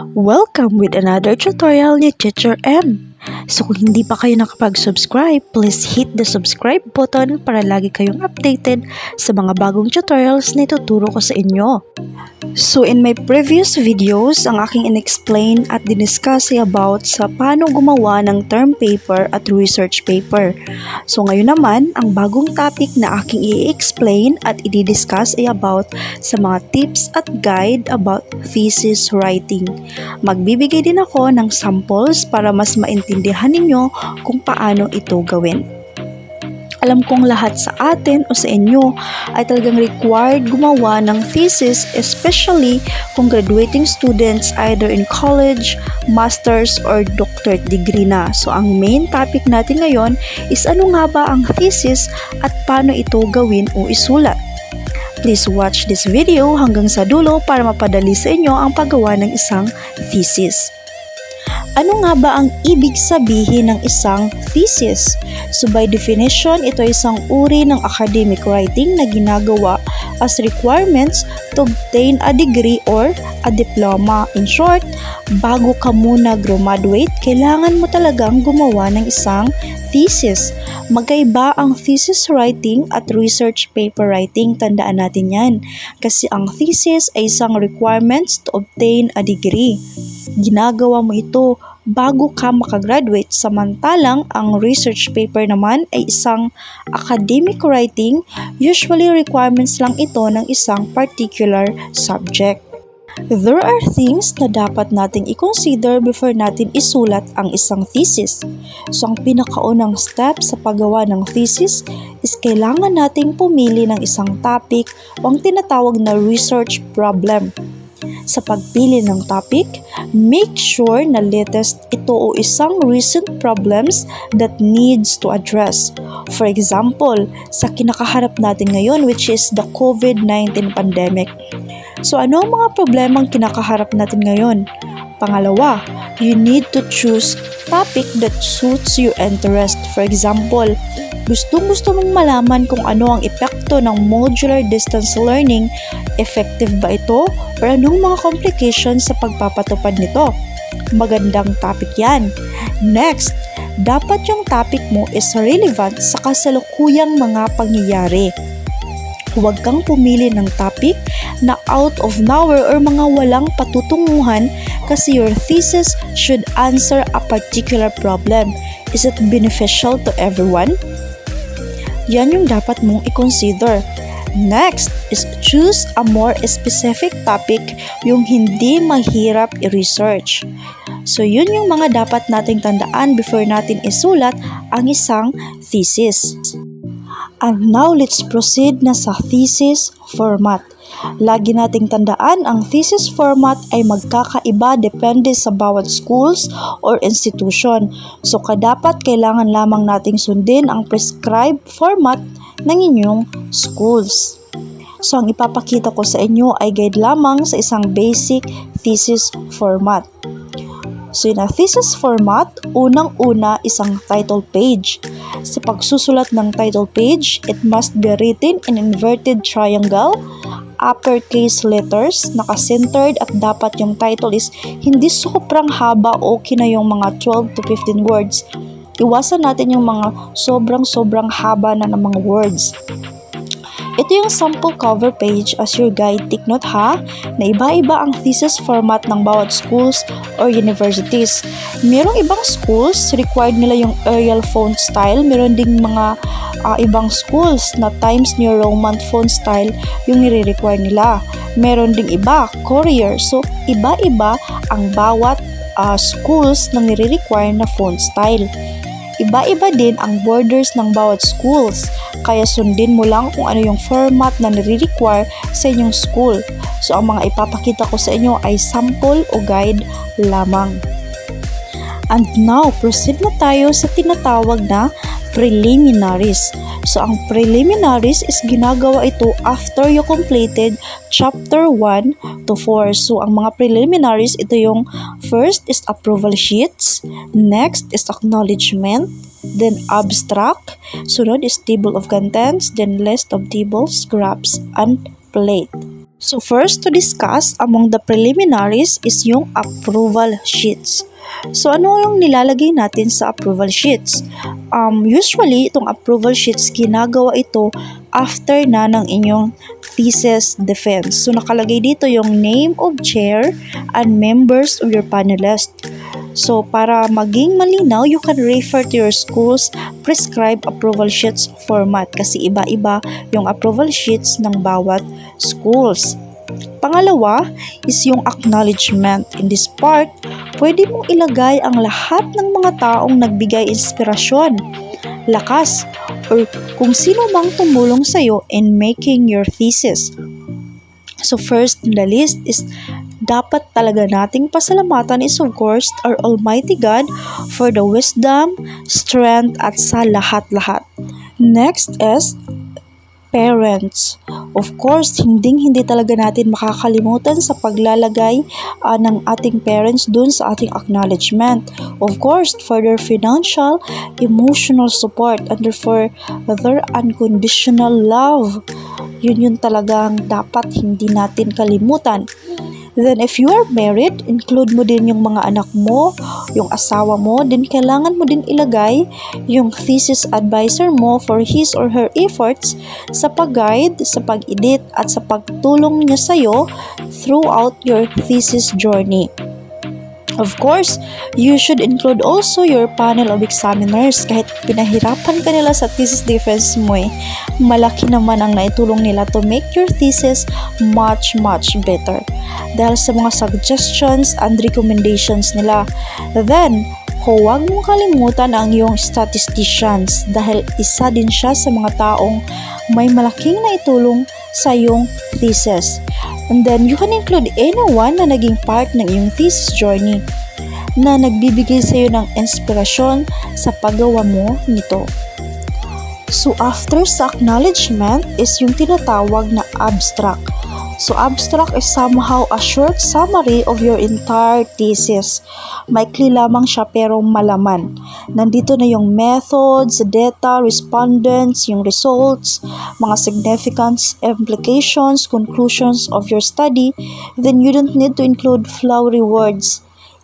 Welcome with another tutorial ni Teacher M. So kung hindi pa kayo nakapag-subscribe, please hit the subscribe button para lagi kayong updated sa mga bagong tutorials na ituturo ko sa inyo. So in my previous videos, ang aking in-explain at diniscuss ay about sa paano gumawa ng term paper at research paper. So ngayon naman, ang bagong topic na aking i-explain at i-discuss ay about sa mga tips at guide about thesis writing. Magbibigay din ako ng samples para mas maintindihan ninyo kung paano ito gawin. Alam kong lahat sa atin o sa inyo ay talagang required gumawa ng thesis, especially kung graduating students either in college, master's, or doctorate degree na. So ang main topic natin ngayon is ano nga ba ang thesis at paano ito gawin o isulat. Please watch this video hanggang sa dulo para mapadali sa inyo ang paggawa ng isang thesis. Ano nga ba ang ibig sabihin ng isang thesis? So by definition, ito ay isang uri ng academic writing na ginagawa as requirements to obtain a degree or a diploma. In short, bago ka muna graduate, kailangan mo talagang gumawa ng isang thesis. Magkaiba ang thesis writing at research paper writing, tandaan natin yan. Kasi ang thesis ay isang requirements to obtain a degree. Ginagawa mo ito bago ka makagraduate, samantalang ang research paper naman ay isang academic writing, usually requirements lang ito ng isang particular subject. There are things na dapat nating i-consider before natin isulat ang isang thesis. So ang pinakaunang step sa paggawa ng thesis is kailangan nating pumili ng isang topic o ang tinatawag na research problem. Sa pagpili ng topic, make sure na latest ito o isang recent problems that needs to address. For example, sa kinakaharap natin ngayon which is the COVID-19 pandemic. So ano ang mga problemang kinakaharap natin ngayon? Pangalawa, you need to choose topic that suits your interest. For example, gustong-gusto mong malaman kung ano ang epekto ng modular distance learning, effective ba ito, or anong mga complications sa pagpapatupad nito. Magandang topic yan. Next, dapat yung topic mo is relevant sa kasalukuyang mga pangyayari. Huwag kang pumili ng topic na out of nowhere or mga walang patutunguhan kasi your thesis should answer a particular problem. Is it beneficial to everyone? Yan yung dapat mong i-consider. Next is choose a more specific topic yung hindi mahirap i-research. So yun yung mga dapat nating tandaan before natin isulat ang isang thesis. And now let's proceed na sa thesis format. Lagi nating tandaan ang thesis format ay magkakaiba depende sa bawat schools or institution. So kadapat kailangan lamang nating sundin ang prescribed format ng inyong schools. So ang ipapakita ko sa inyo ay guide lamang sa isang basic thesis format. So in a thesis format, unang-una isang title page. Sa pagsusulat ng title page, it must be written in inverted triangle, uppercase letters, naka-centered at dapat yung title is hindi sobrang haba, okay na yung mga 12 to 15 words. Iwasan natin yung mga sobrang haba na ng mga words. Ito yung sample cover page as your guide. Take note ha, na iba-iba ang thesis format ng bawat schools or universities. Merong ibang schools, required nila yung Arial font style. Meron ding mga ibang schools na Times New Roman font style yung nire-require nila. Meron ding iba, Courier. So, iba-iba ang bawat schools na nire-require na font style. Iba-iba din ang borders ng bawat schools, kaya sundin mo lang kung ano yung format na nire-require sa inyong school. So ang mga ipapakita ko sa inyo ay sample o guide lamang. And now, proceed na tayo sa tinatawag na preliminaries. So ang preliminaries is ginagawa ito after you completed chapter 1 to 4. So ang mga preliminaries, ito yung first is approval sheets, next is acknowledgement, then abstract, sunod is table of contents, then list of tables, graphs, and plate. So first to discuss among the preliminaries is yung approval sheets. So ano yung nilalagay natin sa approval sheets? Usually itong approval sheets ginagawa ito after na ng inyong thesis defense. So nakalagay dito yung name of chair and members of your panelist. So para maging malinaw, you can refer to your school's prescribed approval sheets format kasi iba-iba yung approval sheets ng bawat schools. Pangalawa is yung acknowledgement. In this part, pwede mong ilagay ang lahat ng mga taong nagbigay inspirasyon, lakas, or kung sino mang tumulong sa'yo in making your thesis. So first in the list is dapat talaga nating pasalamatan is of course our Almighty God for the wisdom, strength at sa lahat-lahat. Next is parents. Of course, hindi talaga natin makakalimutan sa paglalagay ng ating parents dun sa ating acknowledgement. Of course, for their financial, emotional support and for their unconditional love. Yun talagang dapat hindi natin kalimutan. Then if you are married, include mo din yung mga anak mo, yung asawa mo, then kailangan mo din ilagay yung thesis advisor mo for his or her efforts sa pag-guide, sa pag-edit at sa pagtulong niya sa'yo throughout your thesis journey. Of course, you should include also your panel of examiners. Kahit pinahirapan ka nila sa thesis defense mo malaki naman ang naitulong nila to make your thesis much better. Dahil sa mga suggestions and recommendations nila. Then, huwag mong kalimutan ang iyong statisticians dahil isa din siya sa mga taong may malaking naitulong sa iyong thesis. And then, you can include anyone na naging part ng iyong thesis journey na nagbibigay sa iyo ng inspirasyon sa paggawa mo nito. So, after sa acknowledgement is yung tinatawag na abstract. So, abstract is somehow a short summary of your entire thesis. Maikli lamang siya pero malaman. Nandito na yung methods, data, respondents, yung results, mga significance, implications, conclusions of your study. Then you don't need to include flowery words.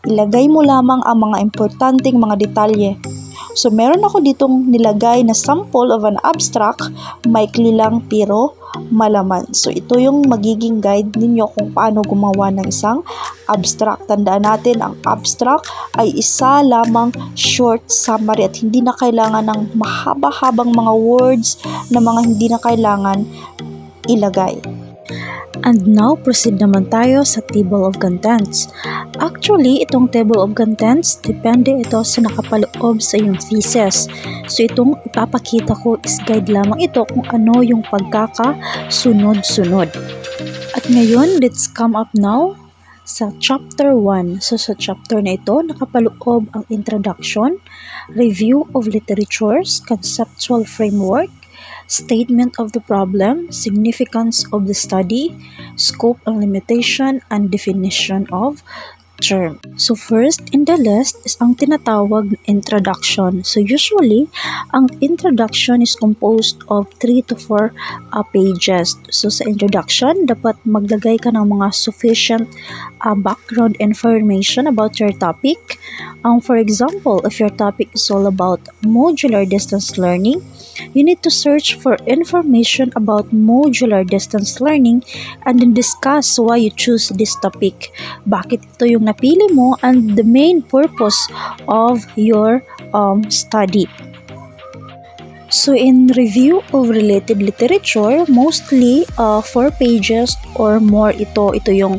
Ilagay mo lamang ang mga importanteng mga detalye. So, meron ako ditong nilagay na sample of an abstract, maikli lang pero malaman. So, ito yung magiging guide ninyo kung paano gumawa ng isang abstract. Tandaan natin, ang abstract ay isa lamang short summary at hindi na kailangan ng mahaba-habang mga words na mga hindi na kailangan ilagay. And now, proceed naman tayo sa table of contents. Actually, itong table of contents, depende ito sa nakapaloob sa iyong thesis. So, itong ipapakita ko is guide lamang ito kung ano yung pagkakasunod-sunod. At ngayon, let's come up now sa chapter 1. So, sa chapter na ito, nakapaloob ang introduction, review of literatures, conceptual framework, statement of the problem, significance of the study, scope and limitation, and definition of term. So first in the list is ang tinatawag na introduction. So usually, ang introduction is composed of 3 to 4 pages. So sa introduction, dapat maglagay ka ng mga sufficient background information about your topic. For example, if your topic is all about modular distance learning, you need to search for information about modular distance learning and then discuss why you choose this topic. Bakit ito yung napili mo and the main purpose of your study. So in review of related literature, mostly 4 pages or more ito yung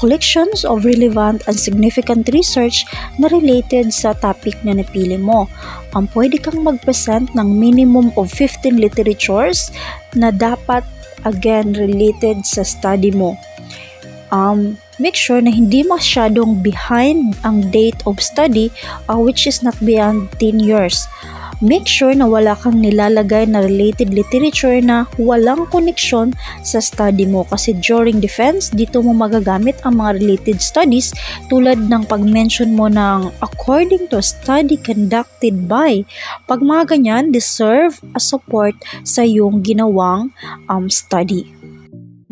collections of relevant and significant research na related sa topic na napili mo. Pwede kang mag-present ng minimum of 15 literatures na dapat again related sa study mo. Make sure na hindi masyadong behind ang date of study which is not beyond 10 years. Make sure na wala kang nilalagay na related literature na walang connection sa study mo kasi during defense, dito mo magagamit ang mga related studies tulad ng pag-mention mo ng according to a study conducted by. Pag mga ganyan, deserve a support sa iyong ginawang study.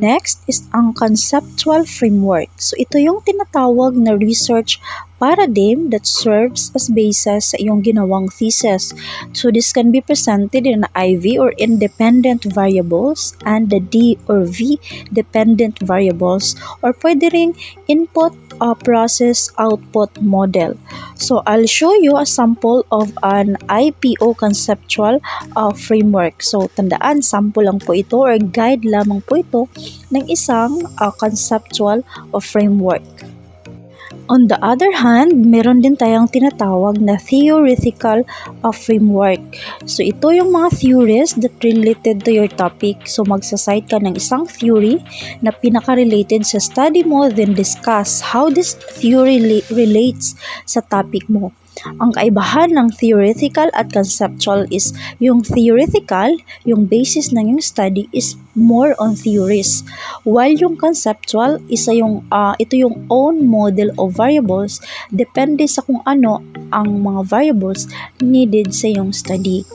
Next is ang conceptual framework. So ito yung tinatawag na research paradigm that serves as basis sa iyong ginawang thesis. So this can be presented in IV or independent variables and the D or V dependent variables, or pwede ring input process output model. So I'll show you a sample of an IPO conceptual framework. So tandaan, sample lang po ito or guide lamang po ito ng isang conceptual framework. On the other hand, meron din tayong tinatawag na theoretical framework. So ito yung mga theories that related to your topic. So magsasite ka ng isang theory na pinaka-related sa study mo, then discuss how this theory relates sa topic mo. Ang kaibahan ng theoretical at conceptual is yung theoretical, yung basis ng yung study is more on theories, while yung conceptual ito yung own model of variables, depende sa kung ano ang mga variables needed sa yung study.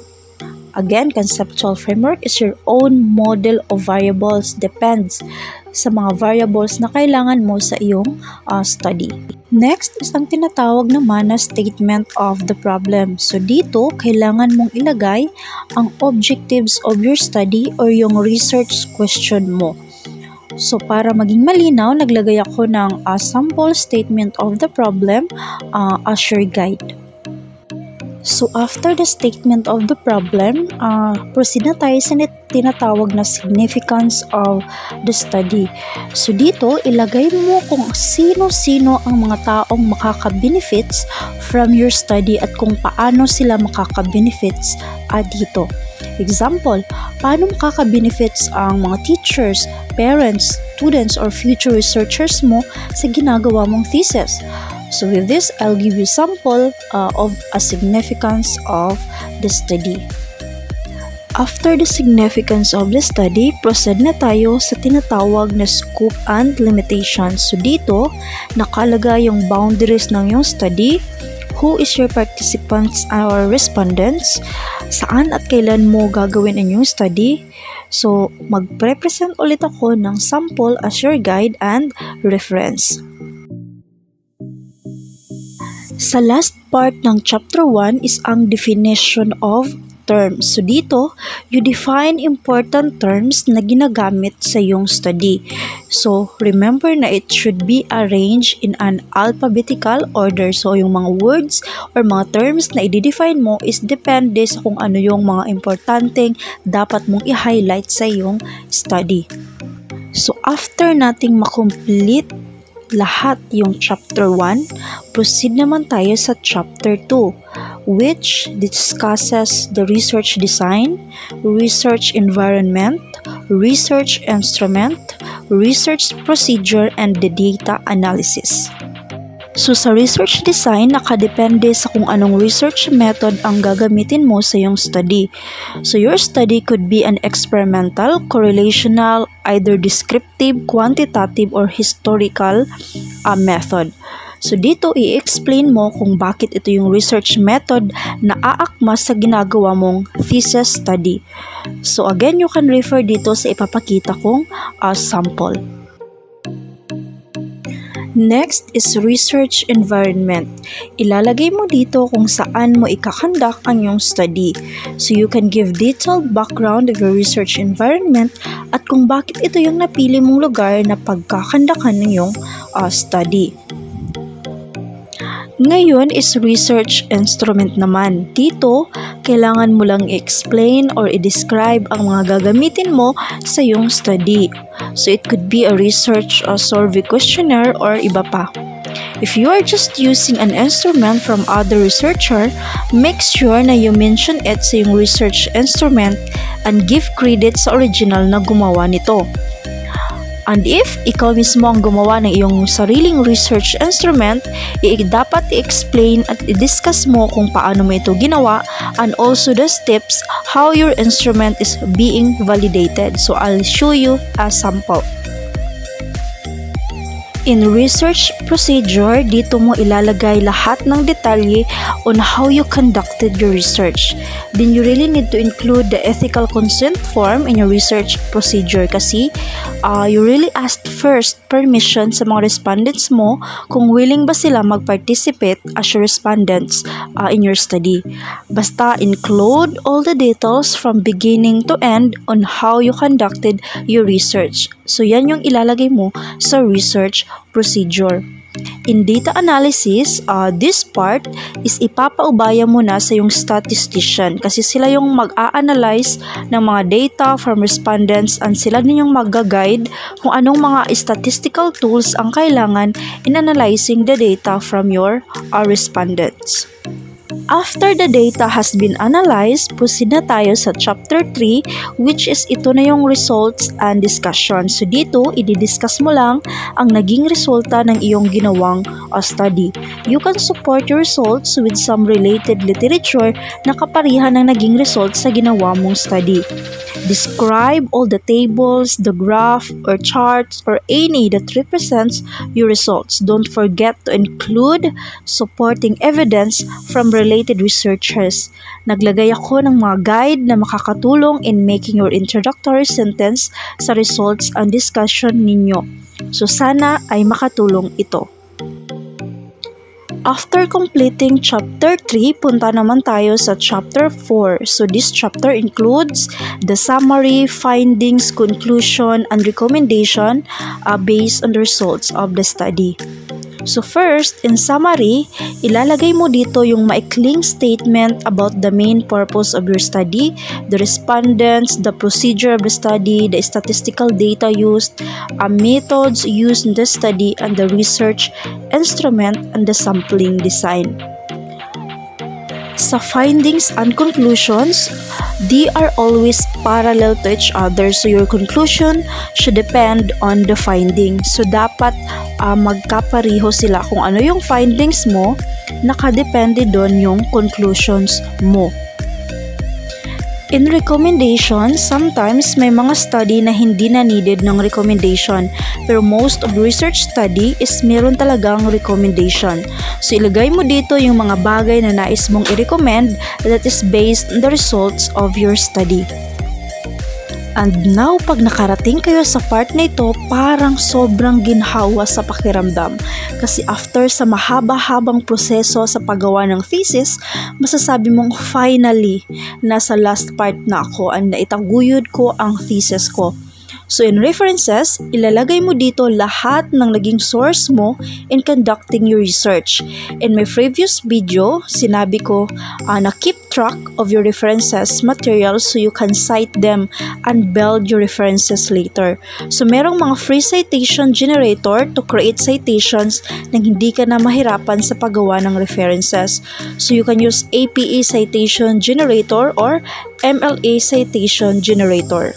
Again, conceptual framework is your own model of variables, depends sa mga variables na kailangan mo sa iyong study. Next is ang tinatawag naman na statement of the problem. So dito, kailangan mong ilagay ang objectives of your study or yung research question mo. So para maging malinaw, naglagay ako ng sample statement of the problem as your guide. So after the statement of the problem, proceed na tayo sa tinatawag na significance of the study. So dito, ilagay mo kung sino-sino ang mga taong makaka-benefits from your study at kung paano sila makaka-benefits dito. Example, paano makaka-benefits ang mga teachers, parents, students, or future researchers mo sa ginagawa mong thesis. So with this, I'll give you sample of a significance of the study. After the significance of the study, proceed na tayo sa tinatawag na scope and limitations. So dito, nakalagay yung boundaries ng yung study, who is your participants or respondents, saan at kailan mo gagawin ang yung study. So magpre-present ulit ako ng sample as your guide and reference. Sa last part ng chapter 1 is ang definition of terms. So dito, you define important terms na ginagamit sa iyong study. So remember na it should be arranged in an alphabetical order. So yung mga words or mga terms na i-define mo is depende sa kung ano yung mga importanteng dapat mong i-highlight sa iyong study. So after nating makomplete lahat yung chapter 1, proceed naman tayo sa chapter 2, which discusses the research design, research environment, research instrument, research procedure, and the data analysis. So sa research design, nakadepende sa kung anong research method ang gagamitin mo sa iyong study. So your study could be an experimental, correlational, either descriptive, quantitative, or historical method. So dito, i-explain mo kung bakit ito yung research method na aakma sa ginagawa mong thesis study. So again, you can refer dito sa ipapakita kong sample. Next is research environment. Ilalagay mo dito kung saan mo ikakandak ang iyong study. So you can give detailed background of your research environment at kung bakit ito yung napili mong lugar na pagkakandakan ng iyong study. Ngayon is research instrument naman. Dito, kailangan mo lang i-explain or i-describe ang mga gagamitin mo sa iyong study. So it could be a research survey questionnaire or iba pa. If you are just using an instrument from other researcher, make sure na you mention it sa iyong research instrument and give credit sa original na gumawa nito. And if ikaw mismo ang gumawa ng iyong sariling research instrument, dapat i-explain at i-discuss mo kung paano mo ito ginawa and also the steps how your instrument is being validated. So I'll show you a sample. In research procedure, dito mo ilalagay lahat ng detalye on how you conducted your research. Then you really need to include the ethical consent form in your research procedure kasi you really asked first permission sa mga respondents mo kung willing ba sila mag-participate as your respondents in your study. Basta include all the details from beginning to end on how you conducted your research. So yan yung ilalagay mo sa research procedure. In data analysis, this part is ipapaubaya mo na sa yung statistician kasi sila yung mag-a-analyze ng mga data from respondents and sila din yung mag-guide kung anong mga statistical tools ang kailangan in analyzing the data from your respondents. After the data has been analyzed, proceed na tayo sa chapter 3 which is ito na yung results and discussion. So dito, i-discuss mo lang ang naging resulta ng iyong ginawang study. You can support your results with some related literature na kaparihan ng naging results sa ginawa mong study. Describe all the tables, the graph, or charts, or any that represents your results. Don't forget to include supporting evidence from related researchers. Naglagay ako ng mga guide na makakatulong in making your introductory sentence sa results and discussion ninyo. So sana ay makatulong ito. After completing chapter 3, punta naman tayo sa chapter 4. So this chapter includes the summary, findings, conclusion, and recommendation based on the results of the study. So first, in summary, ilalagay mo dito yung maikling statement about the main purpose of your study, the respondents, the procedure of the study, the statistical data used, methods used in the study, and the research instrument and the sampling design. Sa findings and conclusions, they are always parallel to each other. So your conclusion should depend on the finding. So dapat magkapareho sila. Kung ano yung findings mo, nakadepende doon yung conclusions mo. In recommendation, sometimes may mga study na hindi na needed ng recommendation, pero most of the research study is meron talagang recommendation. So ilagay mo dito yung mga bagay na nais mong i-recommend that is based on the results of your study. And now, pag nakarating kayo sa part na ito, parang sobrang ginhawa sa pakiramdam. Kasi after sa mahaba-habang proseso sa paggawa ng thesis, masasabi mong finally, nasa last part na ako and naitaguyod ko ang thesis ko. So in references, ilalagay mo dito lahat ng naging source mo in conducting your research. In my previous video, sinabi ko na keep track of your references materials so you can cite them and build your references later. So merong mga free citation generator to create citations nang hindi ka na mahirapan sa paggawa ng references. So you can use APA Citation Generator or MLA Citation Generator.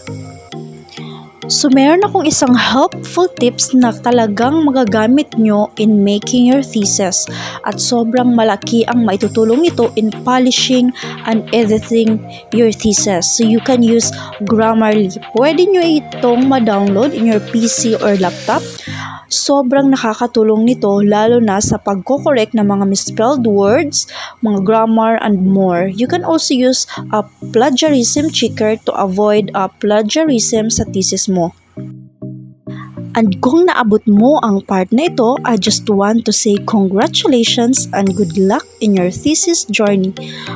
So, meron akong isang helpful tips na talagang magagamit nyo in making your thesis at sobrang malaki ang maitutulong ito in polishing and editing your thesis. So, you can use Grammarly. Pwede nyo itong ma-download in your PC or laptop. Sobrang nakakatulong nito lalo na sa pagko-correct ng mga misspelled words, mga grammar, and more. You can also use a plagiarism checker to avoid plagiarism sa thesis mo. And kung naabot mo ang part na ito, I just want to say congratulations and good luck in your thesis journey.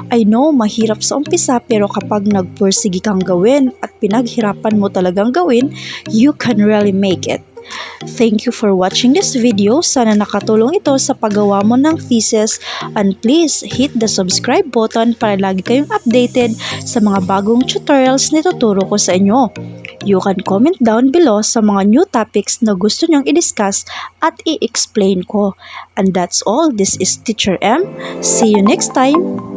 I know mahirap sa umpisa pero kapag nagpursige kang gawin at pinaghirapan mo talagang gawin, you can really make it. Thank you for watching this video. Sana nakatulong ito sa paggawa mo ng thesis and please hit the subscribe button para lagi kayong updated sa mga bagong tutorials na ituturo ko sa inyo. You can comment down below sa mga new topics na gusto nyong i-discuss at i-explain ko. And that's all. This is Teacher M. See you next time!